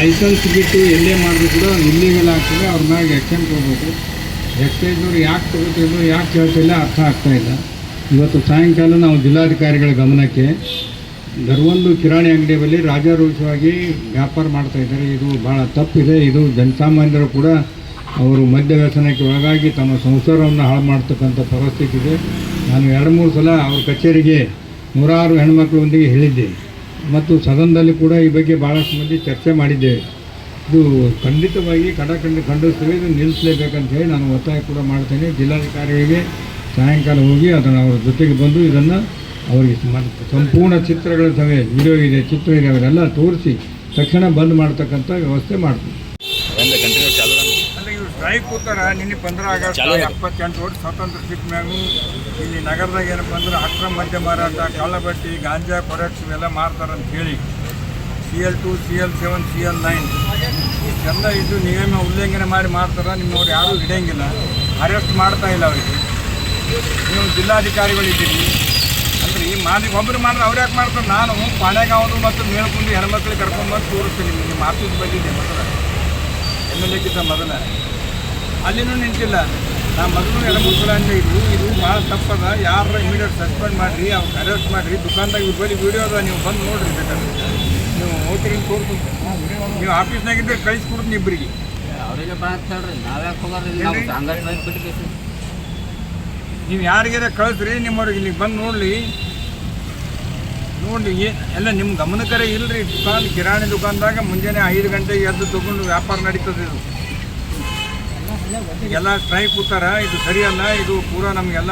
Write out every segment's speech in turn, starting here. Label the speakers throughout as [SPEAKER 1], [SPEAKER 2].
[SPEAKER 1] Licence ಬಿಟ್ಟು ಎಲ್ಲೇ ಮಾಡಿದ್ರು ಕೂಡ ಇಲ್ಲಿಗೆಲ್ಲ ಆಗ್ತದೆ. ಅವ್ರ ಮ್ಯಾಗೆ ಆ್ಯಕ್ಷನ್ ತೊಗೋಬೇಕು. ಎಕ್ಸೈಜ್ನವ್ರು ಯಾಕೆ ತೊಗೋತಿದ್ರು, ಯಾಕೆ ಹೇಳ್ತಿಲ್ಲ ಅರ್ಥ ಆಗ್ತಾಯಿಲ್ಲ. ಇವತ್ತು ಸಾಯಂಕಾಲ ನಾವು ಜಿಲ್ಲಾಧಿಕಾರಿಗಳ ಗಮನಕ್ಕೆ ಗರ್ವೊಂದು ಕಿರಾಣಿ ಅಂಗಡಿ ಬಳಿ ರಾಜಾರೋಷವಾಗಿ ವ್ಯಾಪಾರ ಮಾಡ್ತಾಯಿದ್ದಾರೆ. ಇದು ಭಾಳ ತಪ್ಪಿದೆ. ಇದು ಜನಸಾಮಾನ್ಯರು ಕೂಡ ಅವರು ಮದ್ಯ ವ್ಯಸನಕ್ಕೆ ಒಳಗಾಗಿ ತಮ್ಮ ಸಂಸಾರವನ್ನು ಹಾಳು ಮಾಡ್ತಕ್ಕಂಥ ಪರಿಸ್ಥಿತಿ ಇದೆ. ನಾನು 2-3 ಸಲ ಅವ್ರ ಕಚೇರಿಗೆ ನೂರಾರು ಹೆಣ್ಮಕ್ಳೊಂದಿಗೆ ಹೇಳಿದ್ದೆ ಮತ್ತು ಸದನದಲ್ಲಿ ಕೂಡ ಈ ಬಗ್ಗೆ ಭಾಳಷ್ಟು ಮಂದಿ ಚರ್ಚೆ ಮಾಡಿದ್ದೇವೆ. ಇದು ಖಂಡಿತವಾಗಿ ಖಂಡಿಸ್ತೇವೆ. ಇದು ನಿಲ್ಲಿಸಲೇಬೇಕಂತ ಹೇಳಿ ನಾನು ಒತ್ತಾಯ ಕೂಡ ಮಾಡ್ತೇನೆ. ಜಿಲ್ಲಾಧಿಕಾರಿಗಳಿಗೆ ಸಾಯಂಕಾಲ ಹೋಗಿ ಅದನ್ನು ಅವ್ರ ಜೊತೆಗೆ ಬಂದು ಇದನ್ನು ಅವರಿಗೆ ಸಂಪೂರ್ಣ ಚಿತ್ರಗಳ ಸಭೆ ವಿಡಿಯೋ ಇದೆ, ಚಿತ್ರ ಇದೆ, ಅವರೆಲ್ಲ ತೋರಿಸಿ ತಕ್ಷಣ ಬಂದ್ ಮಾಡ್ತಕ್ಕಂಥ ವ್ಯವಸ್ಥೆ ಮಾಡ್ತೀವಿ. ಇವರು ಸ್ಟ್ರೈಕ್ ಕೂತಾರ. ನಿನ್ನೆ 15 ಆಗಸ್ಟ್ 78 ವರ್ಷ ಸ್ವಾತಂತ್ರ್ಯ ಸಿಕ್ಕ ಮ್ಯಾಗೂ ಇಲ್ಲಿ ನಗರದಾಗ ಏನಪ್ಪ ಅಂದ್ರೆ ಅಕ್ರಮ ಮದ್ಯ ಮಾರಾಟ, ಕಳ್ಳಬಟ್ಟಿ, ಗಾಂಜಾ, ಕೊರೆಕ್ಸ್ ಇವೆಲ್ಲ ಮಾಡ್ತಾರಂತ ಹೇಳಿ CL2, CL7, CL9 ಇಷ್ಟೆಲ್ಲ ಇದು ನಿಯಮ ಉಲ್ಲಂಘನೆ ಮಾಡ್ತಾರೆ. ನಿಮ್ಮವ್ರು ಯಾರೂ ಹಿಡಿಯಂಗಿಲ್ಲ, ಅರೆಸ್ಟ್ ಮಾಡ್ತಾ ಇಲ್ಲ ಅವರಿಗೆ. ನೀವು ಜಿಲ್ಲಾಧಿಕಾರಿಗಳಿದ್ದೀರಿ ಅಂದರೆ ಈ ಒಬ್ಬರು ಮಾಡಿದ್ರೆ ಅವ್ರು ಯಾಕೆ ಮಾಡ್ತಾರೆ? ನಾನು ಪಾಣೆಗಾಂವ್ದು ಮತ್ತು ಮೇಲ್ಕುಂದಿ ಹೆಣ್ಮಕ್ಳಿಗೆ ಕರ್ಕೊಂಡ್ಬಂದು ತೋರಿಸ್ತೀನಿ. ನಿಮ್ಮ ಆಫೀಸ್ ಬಂದಿದ್ದೆ ಮೊದಲ MLA ಮೊದಲ ಅಲ್ಲಿನೂ ನಿಂತಿಲ್ಲ. ನಾ ಮೊದಲು 2-3 ಸಲ ಅಂದರೆ ಇದು ಭಾಳ ತಪ್ಪದ. ಯಾರ ಇಮಿಡಿಯೇಟ್ ಸಸ್ಪೆಂಡ್ ಮಾಡಿರಿ, ಅವ್ರು ಅರೆಸ್ಟ್ ಮಾಡಿರಿ. ದುಕಾನ್ದಾಗ ಇವ್ರ ಬಳಿ ವೀಡಿಯೋ ಅದ, ನೀವು ಬಂದು ನೋಡಿರಿ. ಬೇಕಾದ್ರೆ ನೀವು ಹೋಗ್ತೀರಿ ತೋರಿಸ್ತೀನಿ. ನೀವು ಆಫೀಸ್ನಾಗಿದ್ದರೆ ಕಳಿಸ್ಕೊಡ್ತೀನಿ ಇಬ್ಬರಿಗೆ.
[SPEAKER 2] ಅವರಿಗೆ
[SPEAKER 1] ನೀವು ಯಾರಿಗಾರ ಕಳಿಸ್ರಿ, ನಿಮ್ಮವ್ರಿಗೆ ಇಲ್ಲಿಗೆ ಬಂದು ನೋಡಲಿ ಎಲ್ಲ ನಿಮ್ಮ ಗಮನಕರೇ ಇಲ್ಲರಿ. ಕಿರಾಣಿ ದುಕಾನ್ದಾಗ ಮುಂಜಾನೆ 5 ಗಂಟೆಗೆ ಎದ್ದು ತೊಗೊಂಡು ವ್ಯಾಪಾರ ನಡೀತದೆ. ಇದು ಎಲ್ಲ ಸ್ಟ್ರೈಕ್ ಕೂತಾರ. ಇದು ಸರಿಯಲ್ಲ. ಇದು ಪೂರಾ ನಮಗೆಲ್ಲ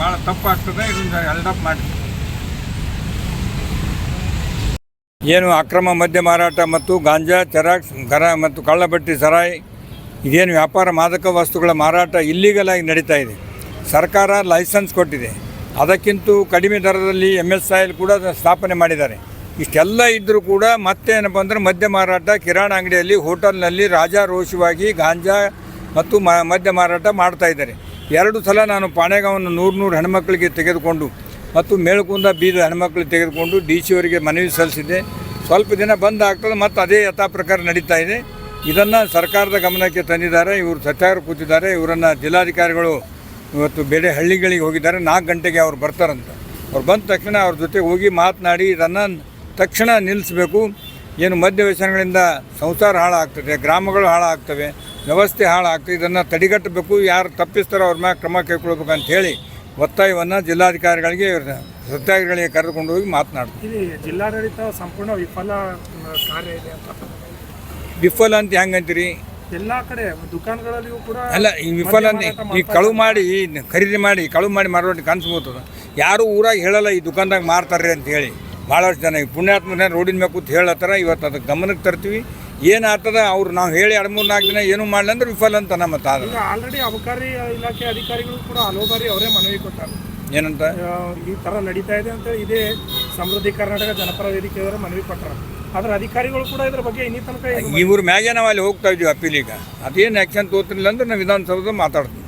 [SPEAKER 1] ಭಾಳ ತಪ್ಪಾಗ್ತದೆ. ಇದನ್ನು ಎಲ್ಡಪ್ ಮಾಡಿ. ಏನು ಅಕ್ರಮ ಮದ್ಯ ಮಾರಾಟ ಮತ್ತು ಗಾಂಜಾ, ಚೆರಾಕ್ಸ್, ಮತ್ತು ಕಳ್ಳಬಟ್ಟಿ, ಸರಾಯಿ ಇದೇನು ವ್ಯಾಪಾರ ಮಾದಕ ವಸ್ತುಗಳ ಮಾರಾಟ ಇಲ್ಲಿಗಲ್ ಆಗಿ ನಡೀತಾ ಇದೆ. ಸರ್ಕಾರ ಲೈಸೆನ್ಸ್ ಕೊಟ್ಟಿದೆ. ಅದಕ್ಕಿಂತ ಕಡಿಮೆ ದರದಲ್ಲಿ MSIL ಕೂಡ ಸ್ಥಾಪನೆ ಮಾಡಿದ್ದಾರೆ. ಇಷ್ಟೆಲ್ಲ ಇದ್ದರೂ ಕೂಡ ಮತ್ತೇನಪ್ಪ ಅಂದರೆ ಮದ್ಯ ಮಾರಾಟ ಕಿರಾಣಿ ಅಂಗಡಿಯಲ್ಲಿ, ಹೋಟೆಲ್ನಲ್ಲಿ ರಾಜಾರೋಷವಾಗಿ ಗಾಂಜಾ ಮತ್ತು ಮದ್ಯ ಮಾರಾಟ ಮಾಡ್ತಾಯಿದ್ದಾರೆ. 2 ಸಲ ನಾನು ಪಾಣೆಗಾಂವನ್ನು 100 ಹೆಣ್ಮಕ್ಳಿಗೆ ತೆಗೆದುಕೊಂಡು ಮತ್ತು ಮೇಲ್ಕುಂದ ಬೀದ ಹೆಣ್ಮಕ್ಳಿಗೆ ತೆಗೆದುಕೊಂಡು DC ಅವರಿಗೆ ಮನವಿ ಸಲ್ಲಿಸಿದ್ದೆ. ಸ್ವಲ್ಪ ದಿನ ಬಂದ್ ಆಗ್ತದೆ, ಮತ್ತು ಅದೇ ಯಥಾ ಪ್ರಕಾರ ನಡೀತಾ ಇದೆ. ಇದನ್ನು ಸರ್ಕಾರದ ಗಮನಕ್ಕೆ ತಂದಿದ್ದಾರೆ. ಇವರು ಸತ್ಯಾಗ್ರಹ ಕೂತಿದ್ದಾರೆ. ಇವರನ್ನು ಜಿಲ್ಲಾಧಿಕಾರಿಗಳು ಇವತ್ತು ಬೇರೆ ಹಳ್ಳಿಗಳಿಗೆ ಹೋಗಿದ್ದಾರೆ. 4 ಗಂಟೆಗೆ ಅವ್ರು ಬರ್ತಾರಂತ. ಅವ್ರು ಬಂದ ತಕ್ಷಣ ಅವ್ರ ಜೊತೆ ಹೋಗಿ ಮಾತನಾಡಿ ಇದನ್ನು ತಕ್ಷಣ ನಿಲ್ಲಿಸಬೇಕು. ಏನು ಮದ್ಯ ವ್ಯಸನಗಳಿಂದ ಸಂಸಾರ ಹಾಳಾಗ್ತದೆ, ಗ್ರಾಮಗಳು ಹಾಳಾಗ್ತವೆ, ವ್ಯವಸ್ಥೆ ಹಾಳಾಗ್ತದೆ. ಇದನ್ನು ತಡೆಗಟ್ಟಬೇಕು. ಯಾರು ತಪ್ಪಿಸ್ತಾರೋ ಅವ್ರ ಮ್ಯಾಗ ಕ್ರಮ ಕೈಗೊಳ್ಬೇಕು ಅಂತ ಹೇಳಿ ಒತ್ತಾಯವನ್ನು ಜಿಲ್ಲಾಧಿಕಾರಿಗಳಿಗೆ ಸತ್ಯಾಗ್ರಹಗಳಿಗೆ ಕರೆದುಕೊಂಡು ಹೋಗಿ ಮಾತನಾಡ್ತೀವಿ.
[SPEAKER 3] ಇಲ್ಲಿ ಜಿಲ್ಲಾಡಳಿತ ಸಂಪೂರ್ಣ ವಿಫಲ ಕಾರ್ಯ ಇದೆ ಅಂತ.
[SPEAKER 1] ವಿಫಲ ಅಂತ ಹೆಂಗಂತೀರಿ?
[SPEAKER 3] ಎಲ್ಲ ಕಡೆ ದುಕಾನ್ಗಳಲ್ಲಿಯೂ ಕೂಡ
[SPEAKER 1] ಅಲ್ಲ, ಈ ವಿಫಲ ಈ ಕಳು ಮಾಡಿ ಖರೀದಿ ಮಾಡಿ ಕಳು ಮಾಡಿ ಮಾರೋದು ಕನ್ಸ್ಬೋತದ. ಯಾರು ಊರಾಗ ಹೇಳಲ್ಲ ಈ ದುಕಾನ್ದಾಗ ಮಾರ್ತಾರೆ ಅಂತ ಹೇಳಿ. ಭಾಳಷ್ಟು ಜನ ಪುಣ್ಯಾತ್ಮನ ರೋಡಿನ ಮೇಲೆ ಕೂತು ಹೇಳತ್ತಾರ. ಇವತ್ತು ಅದಕ್ಕೆ ಗಮನಕ್ಕೆ ತರ್ತೀವಿ. ಏನಾಗ್ತದ ಅವ್ರು ನಾವು ಹೇಳಿ 2-3-4 ದಿನ ಏನೂ ಮಾಡಲಿ ಅಂದ್ರೆ ವಿಫಲ ಅಂತ ನಮ್ಮ ತಾದ.
[SPEAKER 3] ಆಲ್ರೆಡಿ ಅಬಕಾರಿ ಇಲಾಖೆ ಅಧಿಕಾರಿಗಳು ಕೂಡ ಹಲವು ಬಾರಿ ಅವರೇ ಮನವಿ ಕೊಟ್ಟಾರೆ.
[SPEAKER 1] ಏನಂತ?
[SPEAKER 3] ಈ ಥರ ನಡೀತಾ ಇದೆ ಅಂತ ಇದೇ ಸಮೃದ್ಧಿ ಕರ್ನಾಟಕ ಜನಪರ ವೇದಿಕೆಯವರ ಮನವಿ ಕೊಟ್ಟರು. ಆದರೆ ಅಧಿಕಾರಿಗಳು ಕೂಡ ಇದ್ರ ಬಗ್ಗೆ ಇನ್ನೂ ತನಕ
[SPEAKER 1] ಇವ್ರ ಮ್ಯಾಗೆ ನಾವು ಅಲ್ಲಿ ಹೋಗ್ತಾ ಇದ್ದೀವಿ ಅಪೀಲಿಗೆ. ಅದೇನು ಆ್ಯಕ್ಷನ್ ತೋತಿಲ್ಲ ಅಂದ್ರೆ ನಾವು ವಿಧಾನಸೌಧ ಮಾತಾಡ್ತೀವಿ.